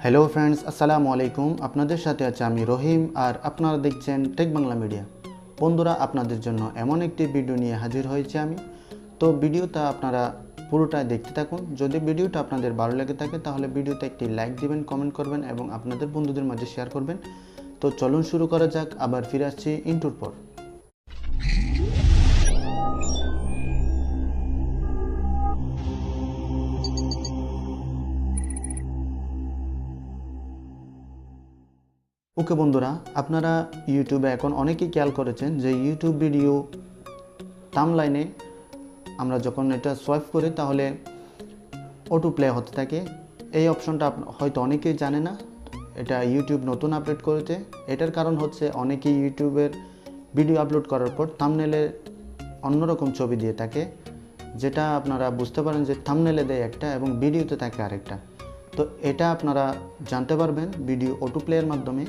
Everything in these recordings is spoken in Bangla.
হ্যালো ফ্রেন্ডস, আসসালামু আলাইকুম। আপনাদের সাথে আছে আমি রহিম, আর আপনারা দেখছেন টেক বাংলা মিডিয়া। বন্ধুরা, আপনাদের জন্য এমন একটি ভিডিও নিয়ে হাজির হয়েছি আমি। তো ভিডিওটা আপনারা পুরোটাই দেখতে থাকুন। যদি ভিডিওটা আপনাদের ভালো লেগে থাকে তাহলে ভিডিওতে একটি লাইক দিবেন, কমেন্ট করবেন এবং আপনাদের বন্ধুদের মাঝে শেয়ার করবেন। তো চলুন শুরু করা যাক। আবার ফিরে আসছি ইন্ট্রোর পর। ওকে বন্ধুরা, আপনারা ইউটিউবে এখন অনেকেই খেয়াল করেছেন যে ইউটিউব ভিডিও থাম্বনেইলে আমরা যখন এটা সোয়াইপ করি তাহলে অটো প্লে হতে থাকে। এই অপশনটা হয়তো অনেকেই জানে না, এটা ইউটিউব নতুন আপডেট করেছে। এটার কারণ হচ্ছে অনেকেই ইউটিউবের ভিডিও আপলোড করার পর থাম্বনেইলে অন্যরকম ছবি দিয়ে থাকে, যেটা আপনারা বুঝতে পারেন যে থাম্বনেইলে দেয় একটা এবং ভিডিওতে থাকে আরেকটা। তো এটা আপনারা জানতে পারবেন ভিডিও অটো প্লের মাধ্যমে।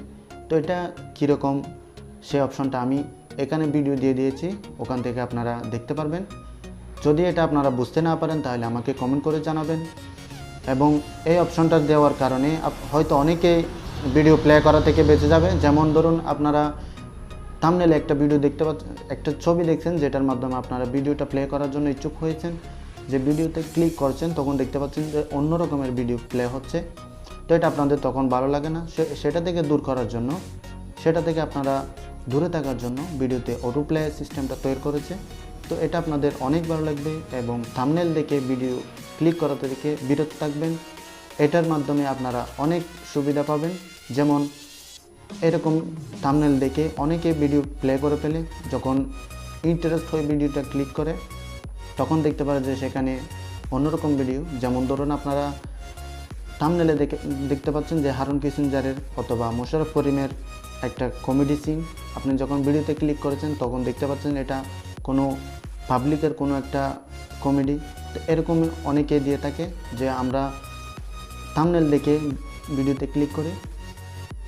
তো এটা কীরকম সেই অপশনটা আমি এখানে ভিডিও দিয়ে দিয়েছি, ওখান থেকে আপনারা দেখতে পারবেন। যদি এটা আপনারা বুঝতে না পারেন তাহলে আমাকে কমেন্ট করে জানাবেন। এবং এই অপশনটা দেওয়ার কারণে হয়তো অনেকেই ভিডিও প্লে করা থেকে বেঁচে যাবে। যেমন ধরুন, আপনারা থাম্বনেইলে একটা ভিডিও দেখতে পাচ্ছেন, একটা ছবি দেখছেন, যেটার মাধ্যমে আপনারা ভিডিওটা প্লে করার জন্য ইচ্ছুক হয়েছেন। যে ভিডিওতে ক্লিক করছেন তখন দেখতে পাচ্ছেন যে অন্য রকমের ভিডিও প্লে হচ্ছে। তো এটা আপনাদের তখন ভালো লাগে না। সেটা থেকে দূর করার জন্য, সেটা থেকে আপনারা দূরে থাকার জন্য ভিডিওতে অটো প্লে সিস্টেমটা তৈরি করেছে। তো এটা আপনাদের অনেক ভালো লাগবে এবং থাম্বনেইল দেখে ভিডিও ক্লিক করা থেকে বিরত থাকবেন। এটার মাধ্যমে আপনারা অনেক সুবিধা পাবেন। যেমন এরকম থাম্বনেইল দেখে অনেকে ভিডিও প্লে করে ফেলে, যখন ইন্টারেস্ট হয়ে ভিডিওটা ক্লিক করে তখন দেখতে পারে যে সেখানে অন্যরকম ভিডিও। যেমন ধরুন, আপনারা থাম্বনেইলে দেখতে পাচ্ছেন যে হারুন কিসিঞ্জারের অথবা মোশাররফ করিমের একটা কমেডি সিন। আপনি যখন ভিডিওতে ক্লিক করেছেন তখন দেখতে পাচ্ছেন এটা কোনো পাবলিকের কোনো একটা কমেডি। তো এরকম অনেকে দিয়ে থাকে যে আমরা থাম্বনেইল দেখে ভিডিওতে ক্লিক করি।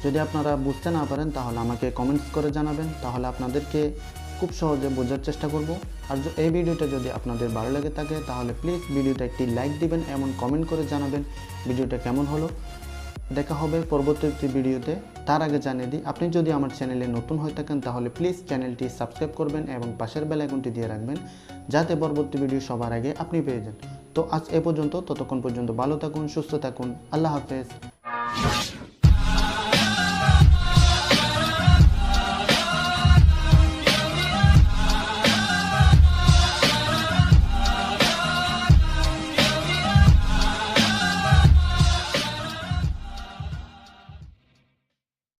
যদি আপনারা বুঝতে না পারেন তাহলে আমাকে কমেন্টস করে জানাবেন, তাহলে আপনাদেরকে খুব সহজে বোঝার চেষ্টা করব। আর এই ভিডিওটা যদি আপনাদের ভালো লেগে থাকে তাহলে প্লিজ ভিডিওটা একটি লাইক দিবেন এবং কমেন্ট করে জানাবেন ভিডিওটা কেমন হলো। দেখা হবে পরবর্তী ভিডিওতে। তার আগে জানিয়ে দিই, আপনি যদি আমার চ্যানেলে নতুন হয়ে থাকেন তাহলে প্লিজ চ্যানেলটি সাবস্ক্রাইব করবেন এবং পাশের বেল আইকনটি দিয়ে রাখবেন, যাতে পরবর্তী ভিডিও সবার আগে আপনি পেয়ে যান। তো আজ এ পর্যন্ত, ততক্ষণ পর্যন্ত ভালো থাকুন, সুস্থ থাকুন। আল্লাহ হাফেজ।